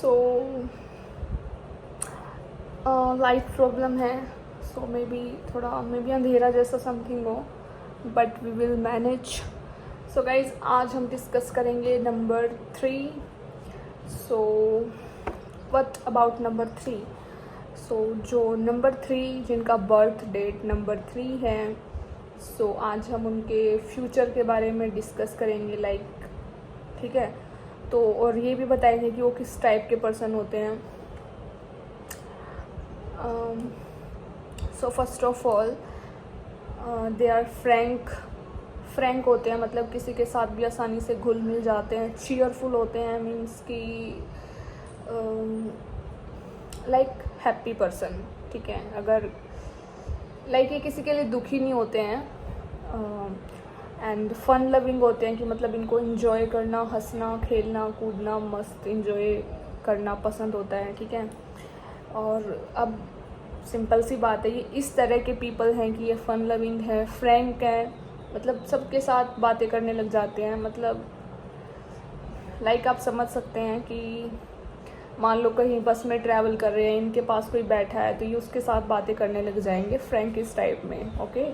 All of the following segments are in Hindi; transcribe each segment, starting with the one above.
सो लाइट प्रॉब्लम है, सो मे बी थोड़ा मे बी अंधेरा जैसा समथिंग हो, but we will manage. So guys, आज हम डिस्कस करेंगे number 3। So what about number 3? सो जो नंबर 3 जिनका बर्थ डेट नंबर 3 है, सो आज हम उनके फ्यूचर के बारे में डिस्कस करेंगे, लाइक ठीक है। तो और ये भी बताएंगे कि वो किस टाइप के पर्सन होते हैं। So first of all, they are frank होते हैं, मतलब किसी के साथ भी आसानी से घुल मिल जाते हैं। चीयरफुल होते हैं, मीन्स कि लाइक हैप्पी पर्सन, ठीक है। अगर लाइक ये किसी के लिए दुखी नहीं होते हैं। एंड फन लविंग होते हैं, कि मतलब इनको इन्जॉय करना, हंसना, खेलना, कूदना, मस्त इन्जॉय करना पसंद होता है, ठीक है। और अब सिंपल सी बात है, ये इस तरह के पीपल हैं कि ये फन लविंग है, फ्रैंक है, मतलब सबके साथ बातें करने लग जाते हैं। मतलब लाइक आप समझ सकते हैं कि मान लो कहीं बस में ट्रैवल कर रहे हैं, इनके पास कोई बैठा है तो ये उसके साथ बातें करने लग जाएंगे, फ्रैंक इस टाइप में, ओके।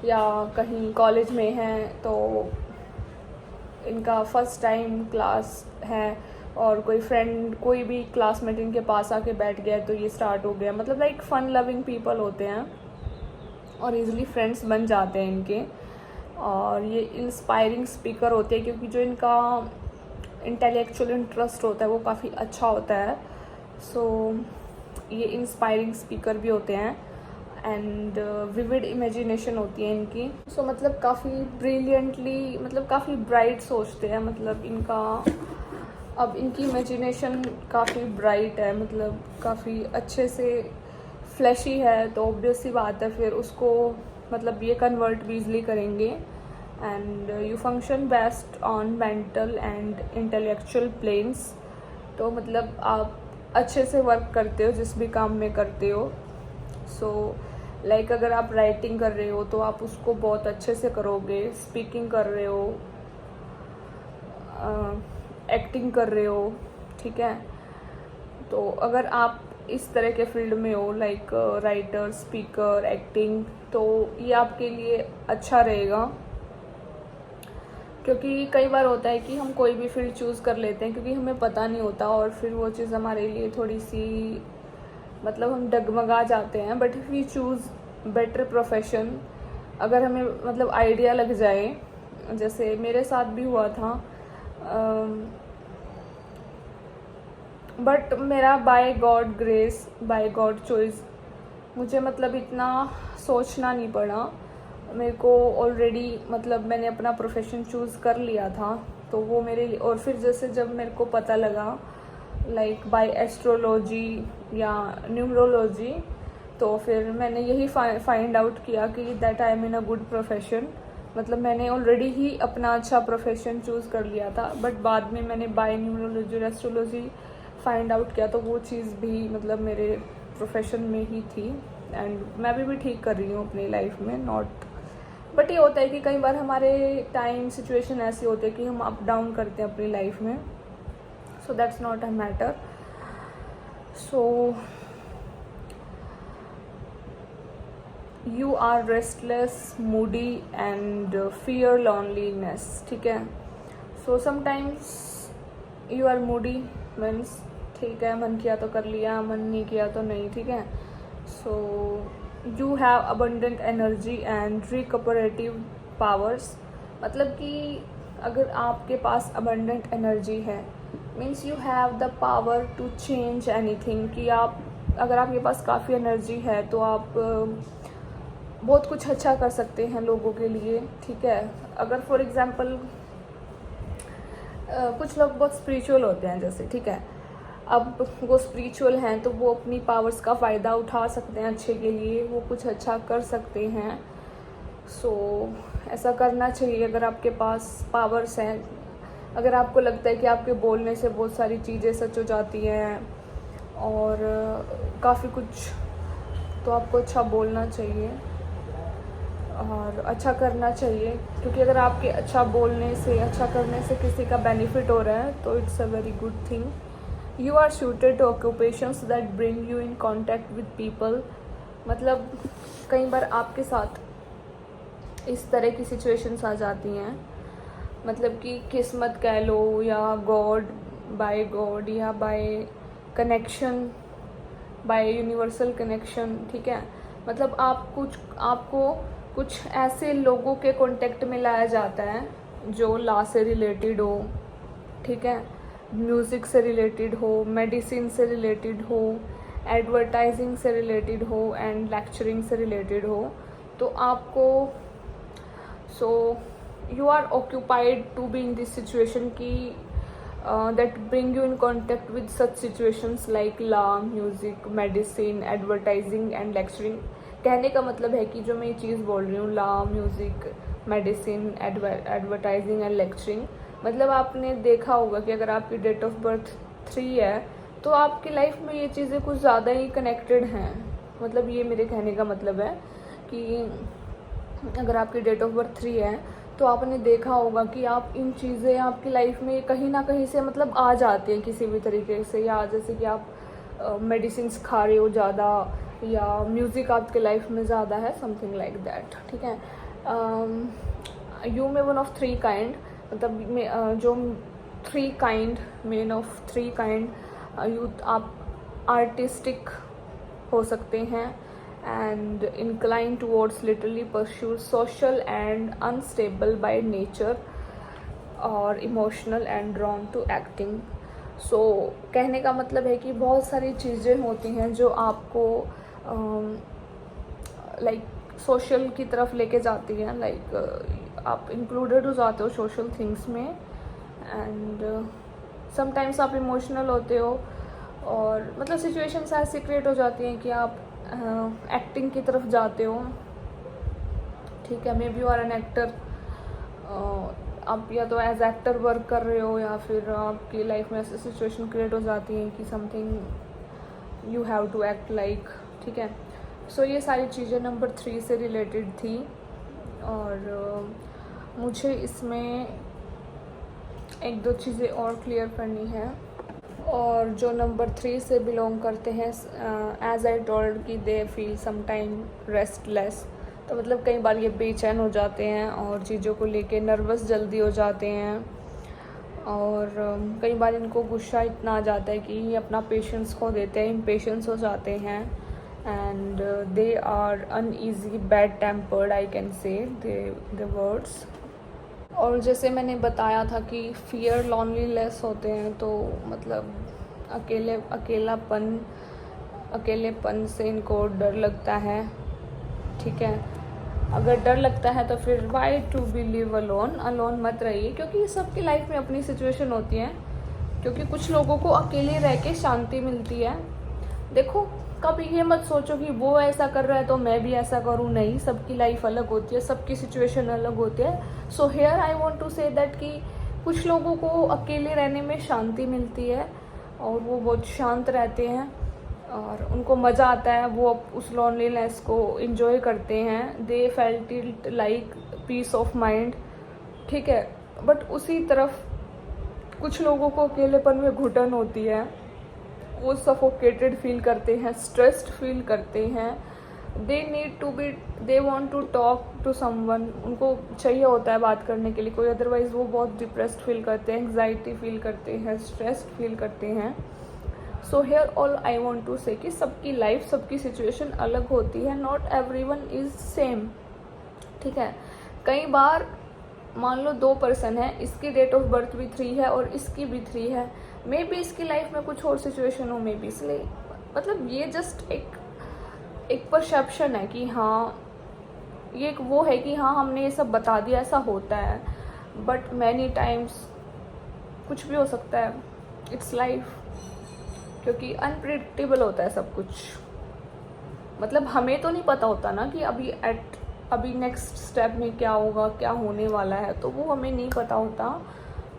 या कहीं कॉलेज में हैं तो इनका फर्स्ट टाइम क्लास है और कोई फ्रेंड, कोई भी क्लासमेट इनके पास आके बैठ गया तो ये स्टार्ट हो गया। मतलब लाइक फन लविंग पीपल होते हैं और इजीली फ्रेंड्स बन जाते हैं इनके। और ये इंस्पायरिंग स्पीकर होते हैं, क्योंकि जो इनका इंटेलेक्चुअल इंटरेस्ट होता है वो काफ़ी अच्छा होता है। सो ये इंस्पायरिंग स्पीकर भी होते हैं। एंड विविड इमेजिनेशन होती है इनकी। सो मतलब काफ़ी ब्रिलियंटली, मतलब काफ़ी ब्राइट सोचते हैं। मतलब इनका अब इनकी इमेजिनेशन काफ़ी ब्राइट है, मतलब काफ़ी अच्छे से फ्लैशी है, तो ऑब्वियस सी बात है फिर उसको मतलब ये कन्वर्ट भी ईजली करेंगे। And you function best on mental and intellectual planes. तो मतलब आप अच्छे से वर्क करते हो जिस भी काम में करते हो। सो लाइक अगर आप राइटिंग कर रहे हो तो आप उसको बहुत अच्छे से करोगे, स्पीकिंग कर रहे हो, एक्टिंग कर रहे हो, ठीक है। तो अगर आप इस तरह के फील्ड में हो, लाइक राइटर, स्पीकर, एक्टिंग, तो ये आपके लिए अच्छा रहेगा। क्योंकि कई बार होता है कि हम कोई भी फील्ड चूज़ कर लेते हैं क्योंकि हमें पता नहीं होता और फिर वो चीज़ हमारे लिए थोड़ी सी, मतलब हम डगमगा जाते हैं। But if we choose better profession, अगर हमें मतलब आइडिया लग जाए, जैसे मेरे साथ भी हुआ था। बट मेरा by God grace, by God choice, मुझे मतलब इतना सोचना नहीं पड़ा। मेरे को ऑलरेडी मतलब मैंने अपना प्रोफेशन चूज़ कर लिया था, तो वो मेरे लिए। और फिर जैसे जब मेरे को पता लगा लाइक बाय एस्ट्रोलॉजी या न्यूमरोलॉजी, तो फिर मैंने यही फाइंड आउट किया कि that I am in a good profession. मतलब मैंने ऑलरेडी ही अपना अच्छा प्रोफेशन चूज़ कर लिया था, बट बाद में मैंने बाय न्यूमरोलॉजी और एस्ट्रोलॉजी फाइंड आउट किया, तो वो चीज़ भी मतलब मेरे प्रोफेशन में ही थी। एंड मैं भी ठीक कर रही हूँ अपनी लाइफ में, नॉट। बट ये होता है कि कई बार हमारे टाइम सिचुएशन ऐसी होती है कि हम अप डाउन करते हैं अपनी लाइफ में, so that's not a matter. So you are restless, moody and fear loneliness, ठीक है। So sometimes you are moody, means ठीक है, मन किया तो कर लिया, मन नहीं किया तो नहीं, ठीक है। So you have abundant energy and recuperative powers. मतलब कि अगर आपके पास अबंडेंट एनर्जी है, means you have the power to change anything. कि आप, अगर आपके पास काफ़ी एनर्जी है तो आप बहुत कुछ अच्छा कर सकते हैं लोगों के लिए, ठीक है। अगर फॉर एग्ज़ाम्पल कुछ लोग बहुत स्पिरिचुअल होते हैं जैसे, ठीक है। अब वो स्पिरिचुअल हैं तो वो अपनी पावर्स का फ़ायदा उठा सकते हैं अच्छे के लिए, वो कुछ अच्छा कर सकते हैं। सो ऐसा करना चाहिए अगर आपके पास पावर्स हैं। अगर आपको लगता है कि आपके बोलने से बहुत सारी चीज़ें सच हो जाती हैं और काफ़ी कुछ, तो आपको अच्छा बोलना चाहिए और अच्छा करना चाहिए। क्योंकि अगर आपके अच्छा बोलने से, अच्छा करने से किसी का बेनिफिट हो रहा है तो it's a very good thing. You are suited to occupations that bring you in contact with people। मतलब कई बार आपके साथ इस तरह की सिचुएशंस आ जाती हैं, मतलब कि किस्मत कह लो या गॉड या by connection, by universal connection, ठीक है। मतलब आपको कुछ ऐसे लोगों के कांटेक्ट में लाया जाता है जो लॉ से रिलेटेड हो, ठीक है, म्यूज़िक से रिलेटेड हो, मेडिसिन से रिलेटेड हो, एडवर्टाइजिंग से रिलेटेड हो एंड लेक्चरिंग से रिलेटेड हो। तो आपको you are occupied to be in this situation की that bring you in contact with such situations like law, music, medicine, advertising and lecturing। कहने का मतलब है कि जो मैं ये चीज़ बोल रही हूँ, law, music, medicine, advertising and lecturing, मतलब आपने देखा होगा कि अगर आपकी डेट ऑफ बर्थ 3 है तो आपकी लाइफ में ये चीज़ें कुछ ज़्यादा ही कनेक्टेड हैं। मतलब ये मेरे कहने का मतलब है कि अगर आपकी डेट ऑफ बर्थ 3 है तो आपने देखा होगा कि आप इन चीज़ें आपकी लाइफ में कहीं ना कहीं से मतलब आ जाती हैं किसी भी तरीके से, या जैसे कि आप मेडिसिन खा रहे हो ज़्यादा या म्यूज़िक आपके लाइफ में ज़्यादा है, समथिंग लाइक दैट, ठीक है। You may one of 3 kind, मतलब जो 3 काइंड, मेन ऑफ 3 काइंड, आप आर्टिस्टिक हो सकते हैं and inclined towards literally pursue social and unstable by nature or emotional and drawn to acting। so कहने का मतलब है कि बहुत सारी चीज़ें होती हैं जो आपको लाइक सोशल की तरफ लेके जाती हैं, लाइक आप इंक्लूडेड हो जाते हो सोशल थिंग्स में, एंड समटाइम्स आप इमोशनल होते हो, और मतलब सिचुएशंस ऐसी क्रिएट हो जाती हैं कि आप एक्टिंग की तरफ जाते हो, ठीक है। May be you are an actor, आप या तो एज एक्टर वर्क कर रहे हो या फिर आपकी लाइफ में ऐसी सिचुएशन क्रिएट हो जाती है कि something you have to act like, ठीक है। सो ये सारी चीज़ें नंबर 3 से रिलेटेड थी, और मुझे इसमें 1-2 चीज़ें और क्लियर करनी है। और जो नंबर 3 से बिलोंग करते हैं, एज आई टोल्ड कि दे फील समटाइम रेस्टलेस, तो मतलब कई बार ये बेचैन हो जाते हैं और चीज़ों को लेके नर्वस जल्दी हो जाते हैं, और कई बार इनको गुस्सा इतना आ जाता है कि ये अपना पेशेंस खो देते हैं, इम्पेशेंस हो जाते हैं, and they are uneasy, bad tempered, I can say the words. और जैसे मैंने बताया था कि फियर लॉनलीनेस होते हैं, तो मतलब अकेलेपन से इनको डर लगता है, ठीक है। अगर डर लगता है तो फिर why to be live alone मत रहिए, क्योंकि सबकी लाइफ में अपनी सिचुएशन होती है, क्योंकि कुछ लोगों को अकेले रह के शांति मिलती है। देखो, कभी ये मत सोचो कि वो ऐसा कर रहा है तो मैं भी ऐसा करूँ, नहीं, सबकी लाइफ अलग होती है, सबकी सिचुएशन अलग होती है। So here I want to say that कि कुछ लोगों को अकेले रहने में शांति मिलती है और वो बहुत शांत रहते हैं और उनको मज़ा आता है, वो उस लॉनलीनेस को इन्जॉय करते हैं, they felt it like peace of mind, ठीक है। बट उसी तरफ कुछ लोगों को अकेलेपन में घुटन होती है, वो सफोकेटेड फील करते हैं, स्ट्रेस्ड फील करते हैं, they want to talk to someone, उनको चाहिए होता है बात करने के लिए कोई, अदरवाइज़ वो बहुत डिप्रेस्ड फील करते हैं, एंग्जाइटी फील करते हैं, स्ट्रेस्ड फील करते हैं। So here all I want to say कि सबकी लाइफ, सबकी सिचुएशन अलग होती है, नॉट एवरीवन इज़ सेम, ठीक है। कई बार मान लो 2 पर्सन है, इसकी डेट ऑफ बर्थ भी 3 है और इसकी भी 3 है, मे बी इसकी लाइफ में कुछ और सिचुएशन हो, मे बी, इसलिए मतलब ये जस्ट एक परसेप्शन है कि हाँ, ये एक वो है कि हाँ हमने ये सब बता दिया ऐसा होता है, बट मैनी टाइम्स कुछ भी हो सकता है, इट्स लाइफ, क्योंकि अनप्रिडिक्टेबल होता है सब कुछ। मतलब हमें तो नहीं पता होता ना कि अभी नेक्स्ट स्टेप में क्या होगा, क्या होने वाला है, तो वो हमें नहीं पता होता।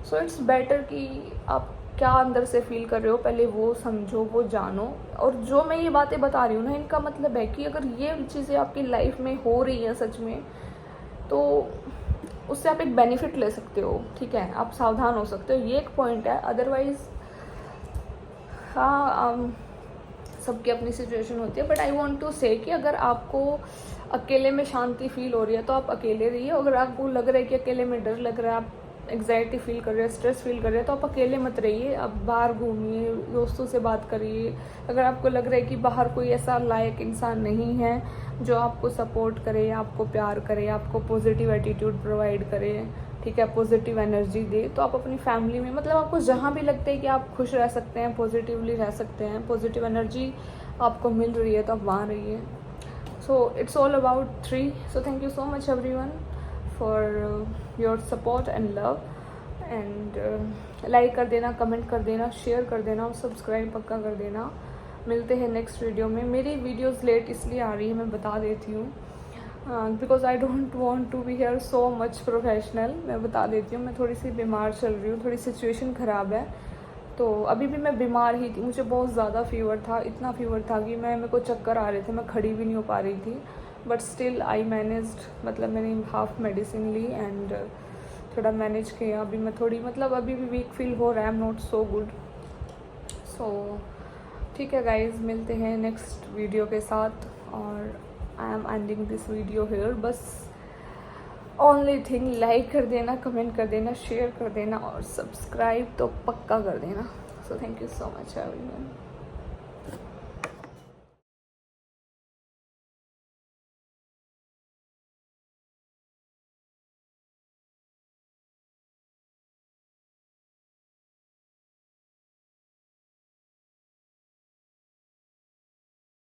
सो इट्स बेटर कि आप क्या अंदर से फील कर रहे हो पहले वो समझो, वो जानो। और जो मैं ये बातें बता रही हूँ ना, इनका मतलब है कि अगर ये चीज़ें आपकी लाइफ में हो रही हैं सच में, तो उससे आप एक बेनिफिट ले सकते हो, ठीक है, आप सावधान हो सकते हो, ये एक पॉइंट है। अदरवाइज़ हाँ सबकी अपनी सिचुएशन होती है, but I want to say कि अगर आपको अकेले में शांति फील हो रही है तो आप अकेले रहिए। अगर आपको लग रहा है कि अकेले में डर लग रहा है, आप एग्जाइटी फील कर रहे हैं, स्ट्रेस फील कर रहे हैं, तो आप अकेले मत रहिए, आप बाहर घूमिए, दोस्तों से बात करिए। अगर आपको लग रहा है कि बाहर कोई ऐसा लायक इंसान नहीं है जो आपको सपोर्ट करे, आपको प्यार करे, आपको पॉजिटिव एटीट्यूड प्रोवाइड करे, ठीक है, पॉजिटिव एनर्जी दे, तो आप अपनी फैमिली में, मतलब आपको जहाँ भी लगता है कि आप खुश रह सकते हैं, पॉजिटिवली रह सकते हैं, पॉजिटिव एनर्जी आपको मिल रही है, तो आप वहाँ रहिए। So it's all about 3। So thank you so much everyone for your support and love, and like कर देना, कमेंट कर देना, शेयर कर देना और सब्सक्राइब पक्का कर देना। मिलते हैं नेक्स्ट वीडियो में। मेरी वीडियोस लेट इसलिए आ रही है, मैं बता देती हूँ, because I don't want to be here so much professional. मैं बता देती हूँ, मैं थोड़ी सी बीमार चल रही हूँ, थोड़ी सिचुएशन ख़राब है, तो अभी भी मैं बीमार ही थी, मुझे बहुत ज़्यादा फीवर था, इतना फीवर था कि मेरे को चक्कर आ रहे थे, मैं खड़ी भी नहीं हो पा रही थी, बट स्टिल आई मैनेज्ड, मतलब मैंने हाफ मेडिसिन ली एंड थोड़ा मैनेज किया। अभी मैं थोड़ी, मतलब अभी भी वीक फील हो रहा है, I am not so good. So ठीक है गाइज, मिलते हैं नेक्स्ट वीडियो के साथ, और I am ending this video hair. बस ओनली थिंग, लाइक कर देना, कमेंट कर देना, शेयर कर देना और सब्सक्राइब तो पक्का कर देना। So thank you so much everyone.